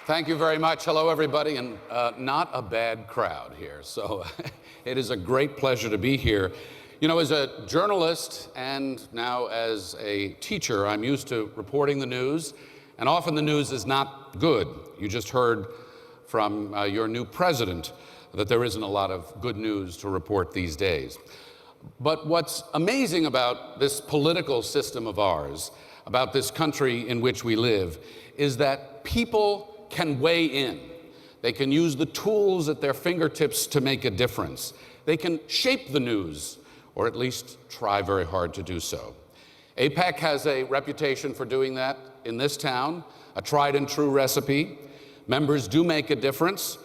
Thank you very much. Hello, everybody, and not a bad crowd here. So it is a great pleasure to be here. You know, as a journalist and now as a teacher, I'm used to reporting the news, and often the news is not good. You just heard from your new president that there isn't a lot of good news to report these days. But what's amazing about this political system of ours, about this country in which we live, is that people can weigh in. They can use the tools at their fingertips to make a difference. They can shape the news, or at least try very hard to do so. AIPAC has a reputation for doing that in this town, a tried and true recipe. Members do make a difference.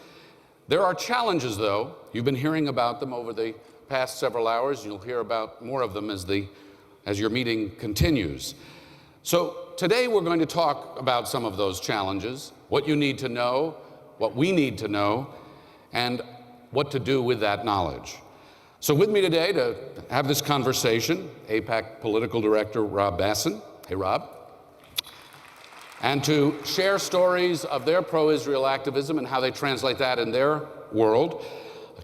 There are challenges, though. You've been hearing about them over the past several hours. You'll hear about more of them as your meeting continues. So today we're going to talk about some of those challenges, what you need to know, what we need to know, and what to do with that knowledge. So with me today to have this conversation, AIPAC Political Director Rob Bassin. Hey, Rob. And to share stories of their pro-Israel activism and how they translate that in their world,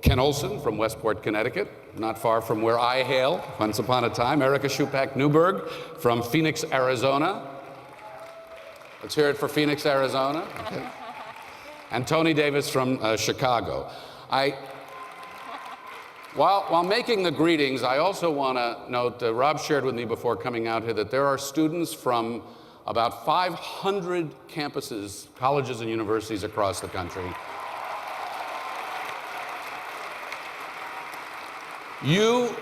Ken Olson from Westport, Connecticut, not far from where I hail once upon a time. Erica Shupak-Newberg from Phoenix, Arizona. Let's hear it for Phoenix, Arizona. Okay. And Tony Davis from Chicago. While making the greetings, I also want to note, Rob shared with me before coming out here that there are students from about 500 campuses, colleges and universities across the country. You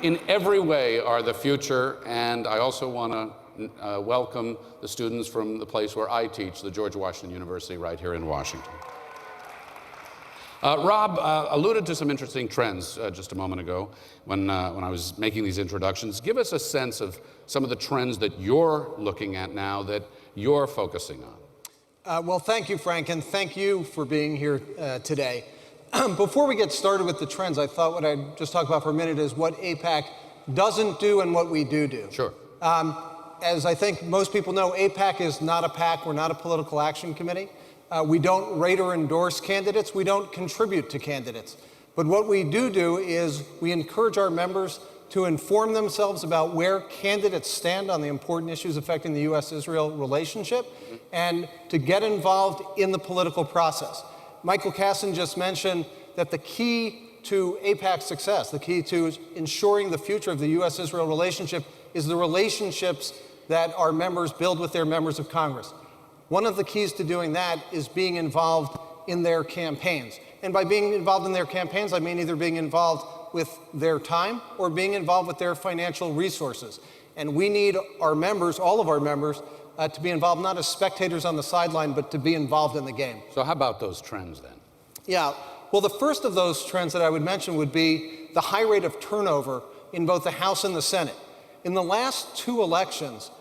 in every way are the future, and I also want to welcome the students from the place where I teach, the George Washington University right here in Washington. Rob alluded to some interesting trends just a moment ago when I was making these introductions. Give us a sense of some of the trends that you're looking at now that you're focusing on. Well, thank you, Frank, and thank you for being here today. Before we get started with the trends, I thought what I'd just talk about for a minute is what AIPAC doesn't do and what we do. Sure. As I think most people know, AIPAC is not a PAC. We're not a political action committee. We don't rate or endorse candidates. We don't contribute to candidates. But what we do is we encourage our members to inform themselves about where candidates stand on the important issues affecting the U.S.-Israel relationship and to get involved in the political process. Michael Kassin just mentioned that the key to AIPAC's success, the key to ensuring the future of the U.S.-Israel relationship is the relationships that our members build with their members of Congress. One of the keys to doing that is being involved in their campaigns. And by being involved in their campaigns, I mean either being involved with their time or being involved with their financial resources. And we need our members, all of our members, to be involved not as spectators on the sideline, but to be involved in the game. So how about those trends then? Yeah, well, the first of those trends that I would mention would be the high rate of turnover in both the House and the Senate. In the last two elections,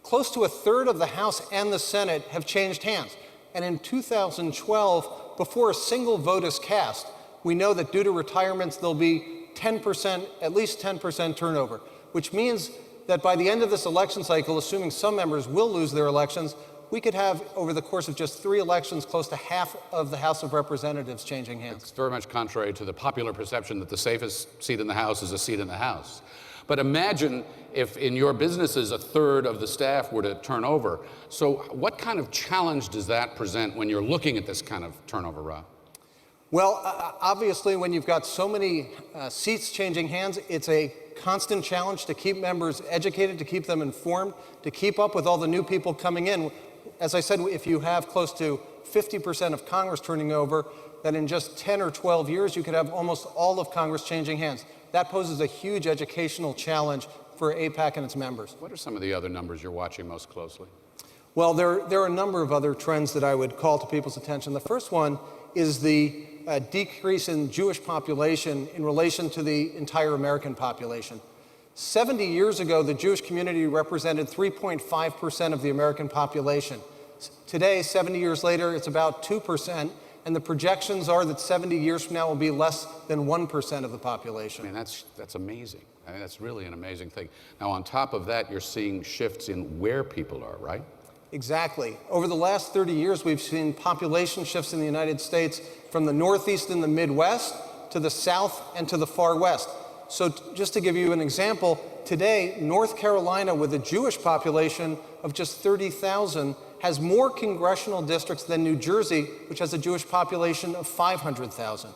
close to a third of the House and the Senate have changed hands. And in 2012, before a single vote is cast, we know that due to retirements, there'll be 10%, at least 10% turnover, which means that by the end of this election cycle, assuming some members will lose their elections, we could have, over the course of just 3 elections, close to half of the House of Representatives changing hands. It's very much contrary to the popular perception that the safest seat in the House is a seat in the House. But imagine if in your businesses a third of the staff were to turn over. So what kind of challenge does that present when you're looking at this kind of turnover, Rob? Well, obviously, when you've got so many seats changing hands, it's a constant challenge to keep members educated, to keep them informed, to keep up with all the new people coming in. As I said, if you have close to 50% of Congress turning over, then in just 10 or 12 years, you could have almost all of Congress changing hands. That poses a huge educational challenge for AIPAC and its members. What are some of the other numbers you're watching most closely? Well, there are a number of other trends that I would call to people's attention. The first one is the decrease in Jewish population in relation to the entire American population. 70 years ago, the Jewish community represented 3.5% of the American population. Today, 70 years later, it's about 2%, and the projections are that 70 years from now will be less than 1% of the population. I mean, that's amazing. That's really an amazing thing. Now, on top of that, you're seeing shifts in where people are, right? Exactly. Over the last 30 years, we've seen population shifts in the United States from the Northeast and the Midwest to the South and to the far West. So just to give you an example, today, North Carolina, with a Jewish population of just 30,000, has more congressional districts than New Jersey, which has a Jewish population of 500,000.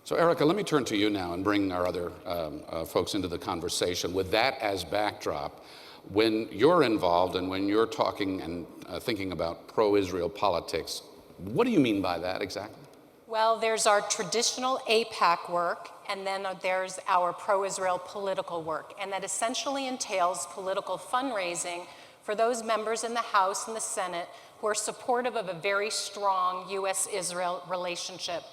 So Erica, let me turn to you now and bring our other folks into the conversation. With that as backdrop, when you're involved and when you're talking and thinking about pro-Israel politics, what do you mean by that exactly? Well, there's our traditional AIPAC work, and then there's our pro-Israel political work, and that essentially entails political fundraising for those members in the House and the Senate who are supportive of a very strong U.S.-Israel relationship.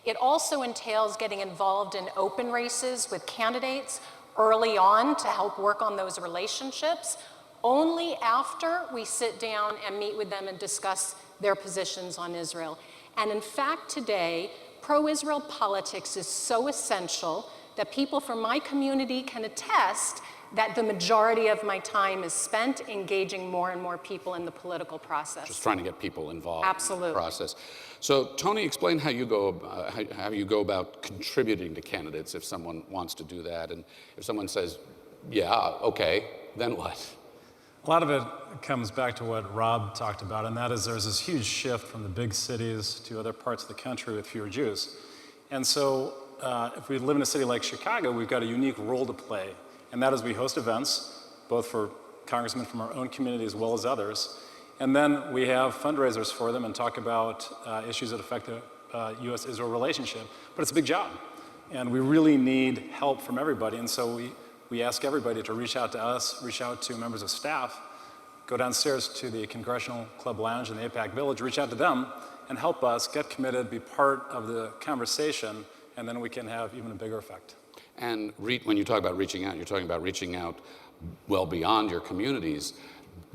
It also entails getting involved in open races with candidates early on to help work on those relationships, only after we sit down and meet with them and discuss their positions on Israel. And in fact, today, pro-Israel politics is so essential that people from my community can attest that the majority of my time is spent engaging more and more people in the political process. Just trying to get people involved. Absolutely. In the process. So Tony, explain how you go about contributing to candidates if someone wants to do that, and if someone says, yeah, okay, then what? A lot of it comes back to what Rob talked about, and that is there's this huge shift from the big cities to other parts of the country with fewer Jews. And so if we live in a city like Chicago, we've got a unique role to play, and that is we host events, both for congressmen from our own community as well as others, and then we have fundraisers for them and talk about issues that affect the U.S.-Israel relationship. But it's a big job, and we really need help from everybody, and so we ask everybody to reach out to us, reach out to members of staff, go downstairs to the Congressional Club Lounge in the AIPAC Village, reach out to them, and help us get committed, be part of the conversation, and then we can have even a bigger effect. And when you talk about reaching out, you're talking about reaching out well beyond your communities.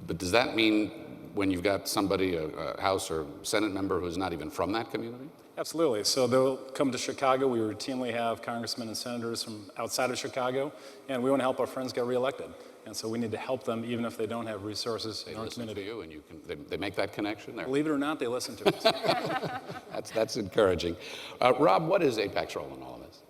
But does that mean when you've got somebody, a House or Senate member who's not even from that community? Absolutely. So they'll come to Chicago. We routinely have congressmen and senators from outside of Chicago, and we want to help our friends get reelected. And so we need to help them even if they don't have resources in our community. They listen to you, and they make that connection there. Believe it or not, they listen to us. That's encouraging. Rob, what is AIPAC's role in all of this?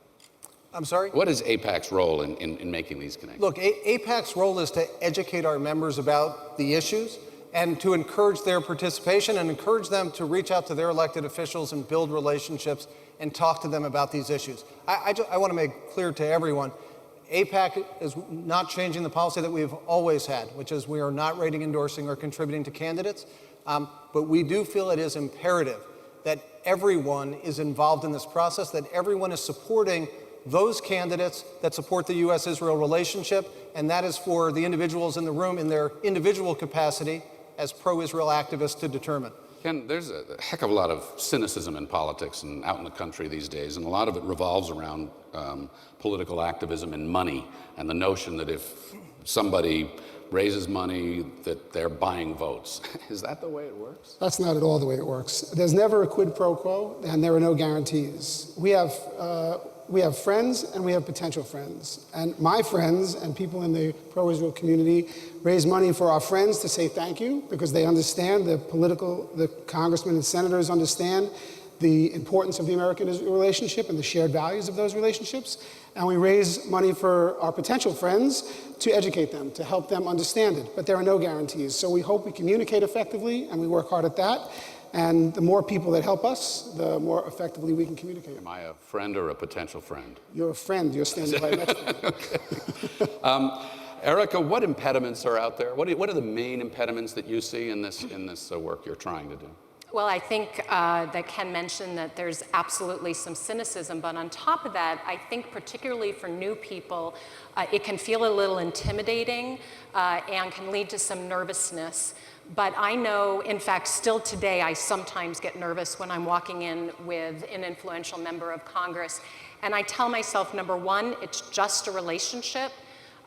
I'm sorry? What is AIPAC's role in making these connections? Look, AIPAC's role is to educate our members about the issues and to encourage their participation and encourage them to reach out to their elected officials and build relationships and talk to them about these issues. I want to make clear to everyone, AIPAC is not changing the policy that we've always had, which is we are not rating, endorsing, or contributing to candidates, but we do feel it is imperative that everyone is involved in this process, that everyone is supporting those candidates that support the U.S.-Israel relationship, and that is for the individuals in the room in their individual capacity as pro-Israel activists to determine. Ken, there's a heck of a lot of cynicism in politics and out in the country these days, and a lot of it revolves around political activism and money, and the notion that if somebody raises money, that they're buying votes. Is that the way it works? That's not at all the way it works. There's never a quid pro quo, and there are no guarantees. We have friends and we have potential friends. And my friends and people in the pro-Israel community raise money for our friends to say thank you because they understand the congressmen and senators understand the importance of the American-Israel relationship and the shared values of those relationships. And we raise money for our potential friends to educate them, to help them understand it. But there are no guarantees. So we hope we communicate effectively and we work hard at that. And the more people that help us, the more effectively we can communicate. Am I a friend or a potential friend? You're a friend. You're standing right next to me. Okay. Erica, what impediments are out there? What are the main impediments that you see in this work you're trying to do? Well, I think that Ken mentioned that there's absolutely some cynicism, but on top of that, I think particularly for new people, it can feel a little intimidating and can lead to some nervousness. But I know, in fact, still today, I sometimes get nervous when I'm walking in with an influential member of Congress. And I tell myself, number one, it's just a relationship.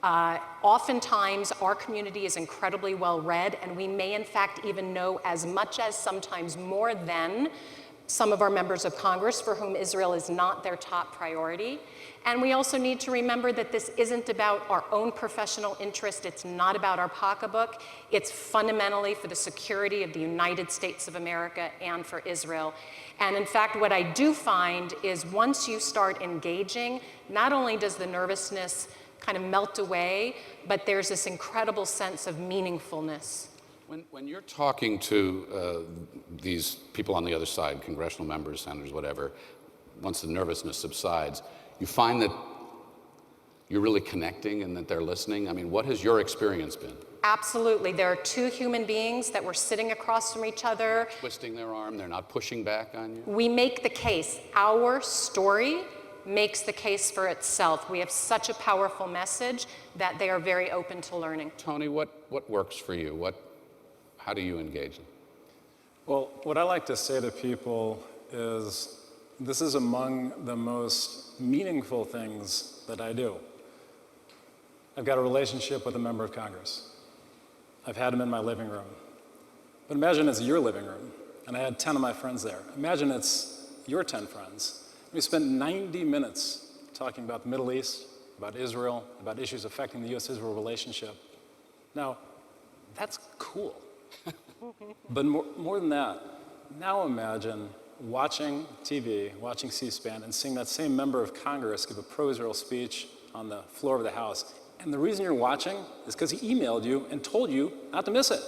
Oftentimes, our community is incredibly well read, and we may, in fact, even know as much as sometimes more than some of our members of Congress for whom Israel is not their top priority. And we also need to remember that this isn't about our own professional interest. It's not about our pocketbook. It's fundamentally for the security of the United States of America and for Israel. And in fact, what I do find is once you start engaging, not only does the nervousness kind of melt away, but there's this incredible sense of meaningfulness. When you're talking to these people on the other side, congressional members, senators, whatever, once the nervousness subsides, you find that you're really connecting and that they're listening? I mean, what has your experience been? Absolutely. There are two human beings that were sitting across from each other. Twisting their arm, they're not pushing back on you? We make the case. Our story makes the case for itself. We have such a powerful message that they are very open to learning. Tony, what works for you? How do you engage them? Well, what I like to say to people is this is among the most meaningful things that I do. I've got a relationship with a member of Congress. I've had him in my living room. But imagine it's your living room, and I had 10 of my friends there. Imagine it's your 10 friends. We spent 90 minutes talking about the Middle East, about Israel, about issues affecting the U.S.-Israel relationship. Now, that's cool. But more than that, now imagine watching TV, watching C-SPAN, and seeing that same member of Congress give a pro-Israel speech on the floor of the House. And the reason you're watching is because he emailed you and told you not to miss it.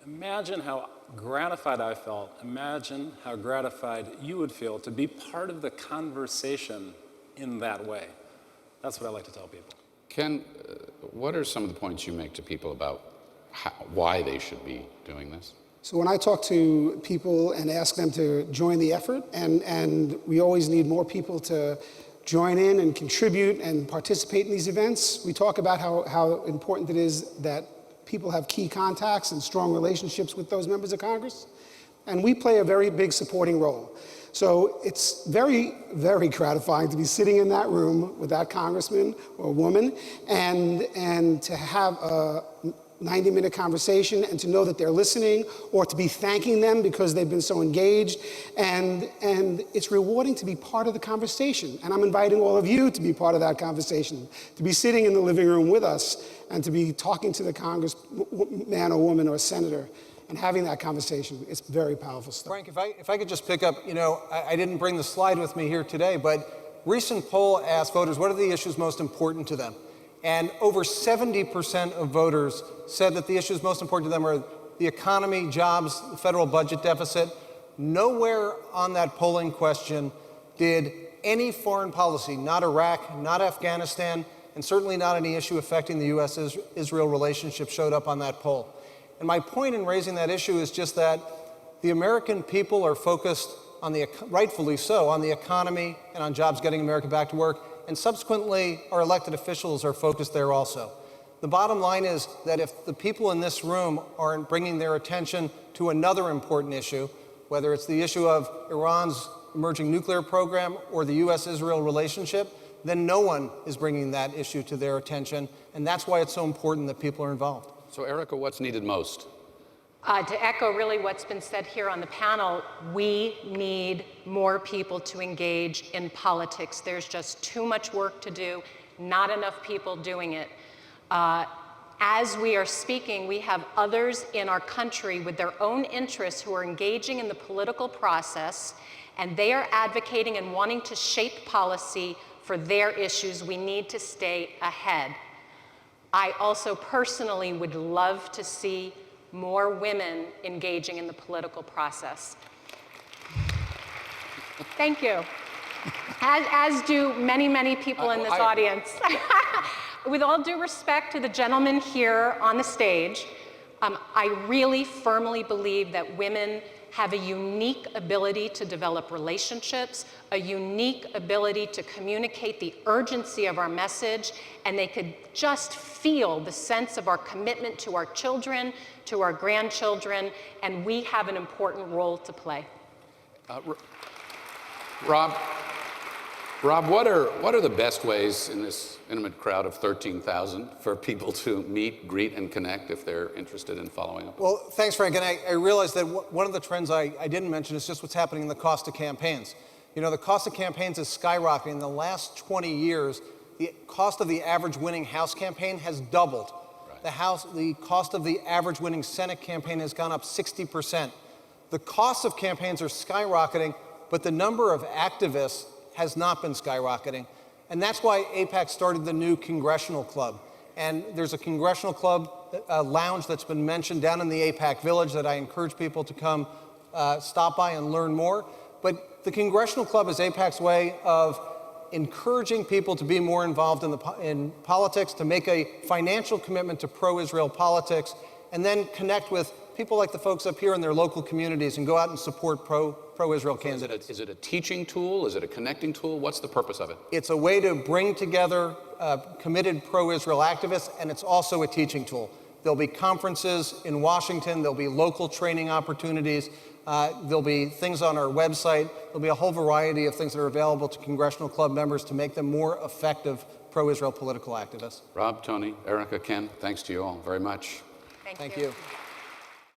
Imagine how gratified I felt. Imagine how gratified you would feel to be part of the conversation in that way. That's what I like to tell people. Ken, what are some of the points you make to people about why they should be doing this? So when I talk to people and ask them to join the effort, and we always need more people to join in and contribute and participate in these events, we talk about how important it is that people have key contacts and strong relationships with those members of Congress. And we play a very big supporting role. So it's very, very gratifying to be sitting in that room with that congressman or woman and to have a 90-minute conversation and to know that they're listening, or to be thanking them because they've been so engaged. And it's rewarding to be part of the conversation. And I'm inviting all of you to be part of that conversation, to be sitting in the living room with us and to be talking to the congressman or woman or senator and having that conversation. It's very powerful stuff. Frank, if I could just pick up, I didn't bring the slide with me here today, but recent poll asked voters, what are the issues most important to them? And over 70% of voters said that the issues most important to them are the economy, jobs, the federal budget deficit. Nowhere on that polling question did any foreign policy, not Iraq, not Afghanistan, and certainly not any issue affecting the U.S.-Israel relationship showed up on that poll. And my point in raising that issue is just that the American people are focused on rightfully so, on the economy and on jobs getting America back to work. And subsequently, our elected officials are focused there also. The bottom line is that if the people in this room aren't bringing their attention to another important issue, whether it's the issue of Iran's emerging nuclear program or the U.S.-Israel relationship, then no one is bringing that issue to their attention. And that's why it's so important that people are involved. So, Erica, what's needed most? To echo really what's been said here on the panel, we need more people to engage in politics. There's just too much work to do, not enough people doing it. As we are speaking, we have others in our country with their own interests who are engaging in the political process, and they are advocating and wanting to shape policy for their issues. We need to stay ahead. I also personally would love to see more women engaging in the political process. Thank you. As do many, many people in this audience. With all due respect to the gentleman here on the stage, I really firmly believe that women have a unique ability to develop relationships, a unique ability to communicate the urgency of our message, and they could just feel the sense of our commitment to our children, to our grandchildren, and we have an important role to play. Rob, Rob, what are the best ways in this intimate crowd of 13,000 for people to meet, greet, and connect if they're interested in following up? Well, thanks, Frank. And I realize that one of the trends I didn't mention is just what's happening in the cost of campaigns. You know, the cost of campaigns is skyrocketing. In the last 20 years, the cost of the average winning House campaign has doubled. Right. The cost of the average winning Senate campaign has gone up 60%. The costs of campaigns are skyrocketing, but the number of activists has not been skyrocketing. And that's why AIPAC started the new Congressional Club. And there's a Congressional Club lounge that's been mentioned down in the AIPAC Village that I encourage people to come stop by and learn more. But the Congressional Club is AIPAC's way of encouraging people to be more involved in politics, to make a financial commitment to pro-Israel politics, and then connect with people like the folks up here in their local communities and go out and support pro-Israel candidates. Is it a teaching tool? Is it a connecting tool? What's the purpose of it? It's a way to bring together committed pro-Israel activists, and it's also a teaching tool. There'll be conferences in Washington. There'll be local training opportunities. There'll be things on our website. There'll be a whole variety of things that are available to Congressional Club members to make them more effective pro-Israel political activists. Rob, Tony, Erica, Ken, thanks to you all very much. Thank you. Thank you.